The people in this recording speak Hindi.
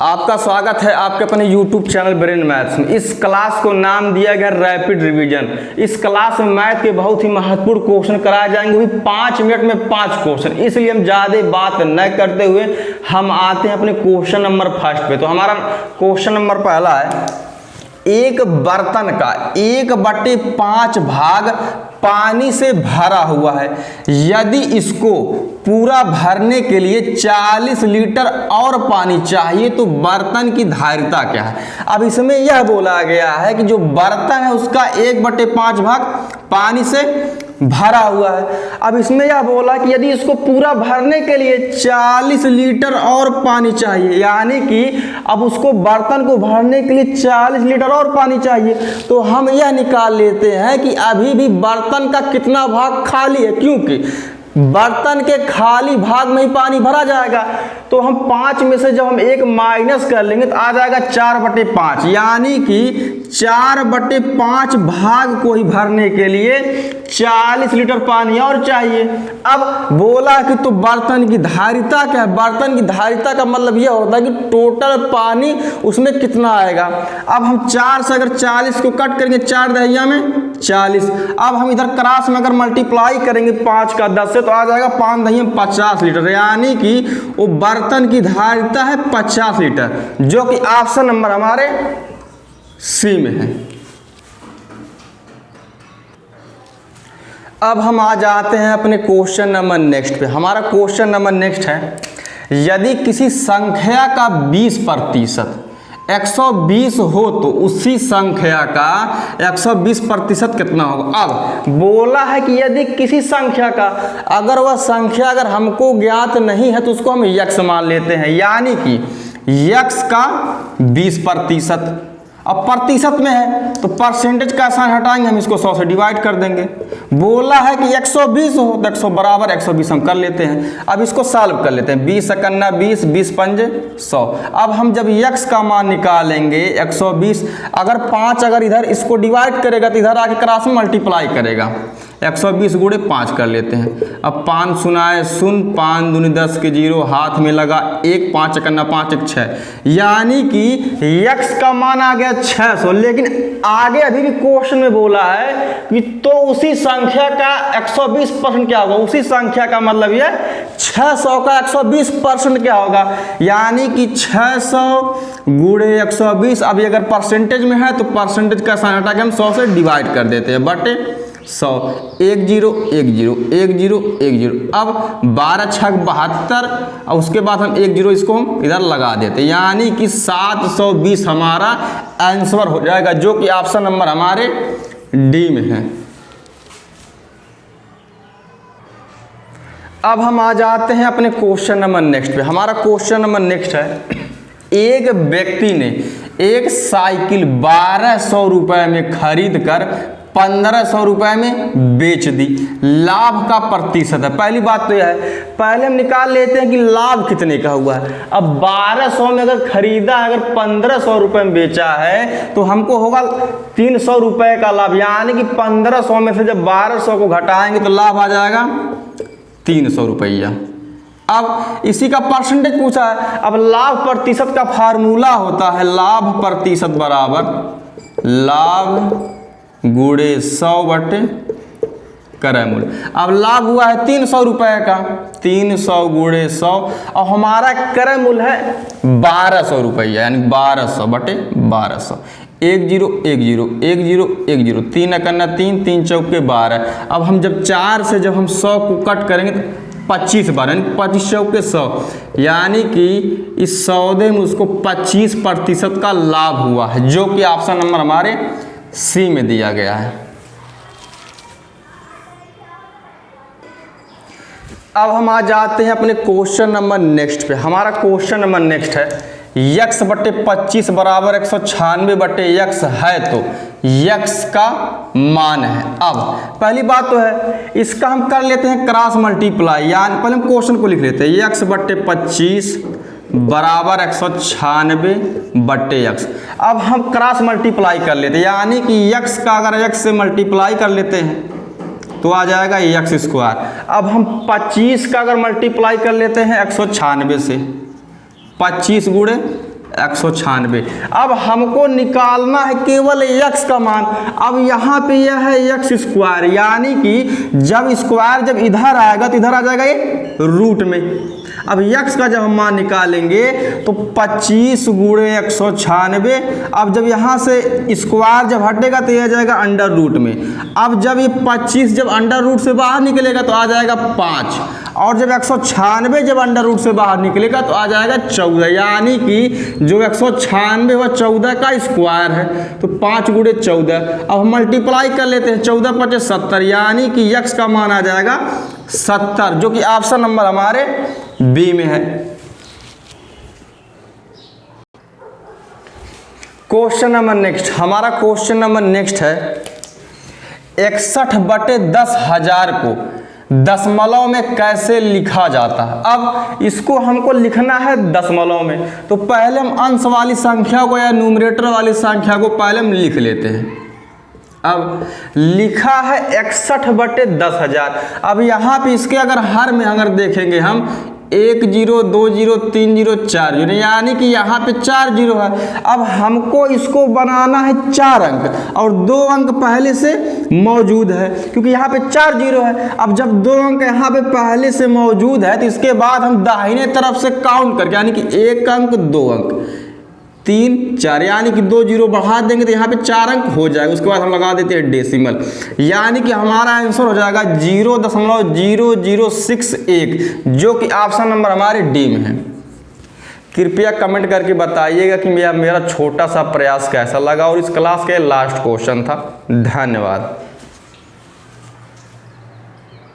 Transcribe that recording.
आपका स्वागत है आपके अपने YouTube चैनल ब्रेन मैथ्स में। इस क्लास को नाम दिया गया रैपिड रिवीजन। इस क्लास में मैथ के बहुत ही महत्वपूर्ण क्वेश्चन कराए जाएंगे, वो भी 5 मिनट में 5 क्वेश्चन। इसलिए हम ज़्यादा बात न करते हुए हम आते हैं अपने क्वेश्चन नंबर फर्स्ट पे। तो हमारा क्वेश्चन नंबर पहला है, एक बर्तन का 1/5 भाग पानी से भरा हुआ है। यदि इसको पूरा भरने के लिए 40 लीटर और पानी चाहिए तो बर्तन की धारिता क्या है। अब इसमें यह बोला गया है कि जो बर्तन है उसका 1/5 भाग पानी से भरा हुआ है। अब इसमें यह बोला कि यदि इसको पूरा भरने के लिए 40 लीटर और पानी चाहिए, यानी कि अब उसको बर्तन को भरने के लिए 40 लीटर और पानी चाहिए, तो हम यह निकाल लेते हैं कि अभी भी बर्तन का कितना भाग खाली है, क्योंकि बर्तन के खाली भाग में ही पानी भरा जाएगा। तो हम 5 में से जब हम 1 माइनस कर लेंगे तो आ जाएगा 4/5, यानी कि 4/5 भाग को ही भरने के लिए 40 लीटर पानी और चाहिए। अब बोला कि तो बर्तन की धारिता क्या है। बर्तन की धारिता का मतलब यह होता है कि टोटल पानी उसमें कितना आएगा। अब हम 4 से अगर 40 को कट करेंगे, 4 दहिया में 40। अब हम इधर क्रॉस में अगर मल्टीप्लाई करेंगे 5 का 10 से तो आ जाएगा 5 दहिया में 50 लीटर, यानी कि वो बर्तन की धारिता है 50 लीटर, जो कि ऑप्शन नंबर हमारे सी में है। अब हम आ जाते हैं अपने क्वेश्चन नंबर नेक्स्ट पे। हमारा क्वेश्चन नंबर नेक्स्ट है, यदि किसी संख्या का 20% 120 हो तो उसी संख्या का 120% कितना होगा। अब बोला है कि यदि किसी संख्या का, अगर वह संख्या अगर हमको ज्ञात नहीं है तो उसको हम x मान लेते हैं, यानी कि x का 20%। अब प्रतिशत में है तो परसेंटेज का साइन हटाएंगे, हम इसको 100 से डिवाइड कर देंगे। बोला है कि 120 हो तो 100 बराबर 120 हम कर लेते हैं। अब इसको सॉल्व कर लेते हैं, 20 × 20, 20 × 5 100। अब हम जब x का मान निकालेंगे 120, अगर 5 अगर इधर इसको डिवाइड करेगा तो इधर आके क्रॉस में मल्टीप्लाई करेगा, 120 × 5 कर लेते हैं। अब 5 सुनाए 0, 5 दूनी 10 के 0, हाथ में लगा 1, 5 × 5 = 6, यानी कि x का मान आ गया 600। लेकिन आगे अभी भी क्वेश्चन में बोला है कि तो उसी संख्या का 120% क्या होगा। उसी संख्या का मतलब ये 600 का 120% क्या होगा, यानी कि 600 × 120। अभी अगर परसेंटेज में है तो परसेंटेज का साइन हटा के हम 100 से डिवाइड कर देते हैं, बटे 100, 1 0 1 0 1 0 1 0। अब 12 6 72 और उसके बाद हम 1 0 इसको हम इधर लगा देते हैं, यानी कि 720 हमारा आंसर हो जाएगा, जो कि ऑप्शन नंबर हमारे डी में है। अब हम आ जाते हैं अपने क्वेश्चन नंबर नेक्स्ट पे। हमारा क्वेश्चन नंबर नेक्स्ट है, एक व्यक्ति ने एक साइकिल 1200 रुपए में खरीद कर 1500 रुपए में बेच दी। लाभ का प्रतिशत है। पहली बात तो यह है, पहले हम निकाल लेते हैं कि लाभ कितने का हुआ है। अब 1200 में अगर खरीदा, अगर 1500 रुपए में बेचा है तो हमको होगा 300 रुपए का लाभ, यानी कि 1500 में से जब 1200 को घटाएंगे तो लाभ आ जाएगा 300 रुपया। अब इसी का परसेंटेज पूछा है। अब लाभ प्रतिशत का फार्मूला होता है, लाभ प्रतिशत बराबर लाभ गुणे 100 क्रय मूल्य। अब लाभ हुआ है 300 रुपए का, 300 × 100, और हमारा क्रय मूल्य है 1200 रुपया, यानी 1200 बटे 1200। 1 0 1 0 1 0 1 0, 3 × 3, 3 × 12। अब हम जब 4 से जब हम 100 को कट करेंगे तो 25 बार, यानी 25 × 100, यानी कि इस सौदे में उसको 25% का लाभ हुआ है, जो कि ऑप्शन नंबर हमारे सी में दिया गया है। अब हम आ जाते हैं अपने क्वेश्चन नंबर नेक्स्ट पे। हमारा क्वेश्चन नंबर नेक्स्ट है, x/25 बराबर 196/x है तो x का मान है। अब पहली बात तो है, इसका हम कर लेते हैं क्रॉस मल्टीप्लाई, यानी पहले हम क्वेश्चन को लिख लेते हैं, x/25 बराबर 196/x। अब हम क्रॉस मल्टीप्लाई कर लेते हैं, यानी कि x का अगर x से मल्टीप्लाई कर लेते हैं तो आ जाएगा x²। अब हम 25 का अगर मल्टीप्लाई कर लेते हैं 196 से, 25 × 196। अब हमको निकालना है केवल x का मान। अब यहाँ पे यह है x स्क्वायर, यानी कि जब स्क्वायर जब इधर आएगा तो इधर आ जाएगा ये रूट में। अब x का जब हम मान निकालेंगे तो 25 गुणे 196। अब जब यहाँ से स्क्वायर जब हटेगा तो यह आ जाएगा अंडर रूट में। अब जब ये 25 जब अंडर रूट से बाहर निकलेगा तो आ जाएगा 5, और जब 196 जब अंडर रूट से बाहर निकलेगा तो आ जाएगा 14, यानी कि जो 196 वह 14 का स्क्वायर है, तो 5 गुणे 14। अब हम मल्टीप्लाई कर लेते हैं, 14 × 5 = 70, यानी कि x का मान आ जाएगा 70, जो कि ऑप्शन नंबर हमारे बी में है। क्वेश्चन नंबर नेक्स्ट, हमारा क्वेश्चन नंबर नेक्स्ट है 61/10,000 को दशमलव में कैसे लिखा जाता है। अब इसको हमको लिखना है दशमलव में, तो पहले हम अंश वाली संख्या को या न्यूमरेटर वाली संख्या को पहले हम लिख लेते हैं। अब लिखा है 61/10,000। अब यहाँ पे इसके अगर हर में अगर देखेंगे हम 1 0 2 0 3 0 4 0, यानी कि यहाँ पे 4 0 है। अब हमको इसको बनाना है 4 अंक, और 2 अंक पहले से मौजूद है, क्योंकि यहाँ पे 4 0 है। अब जब 2 अंक यहाँ पे पहले से मौजूद है तो इसके बाद हम दाहिने तरफ से काउंट करके, यानी कि 1 अंक 2 अंक 3 4, यानी कि 2 0 बढ़ा देंगे तो यहाँ पे 4 अंक हो जाएगा। उसके बाद हम लगा देते हैं डेसिमल, यानी कि हमारा आंसर हो जाएगा 0.0061, जो कि ऑप्शन नंबर हमारे डी में है। कृपया कमेंट करके बताइएगा कि मेरा छोटा सा प्रयास कैसा लगा, और इस क्लास का लास्ट क्वेश्चन था। धन्यवाद।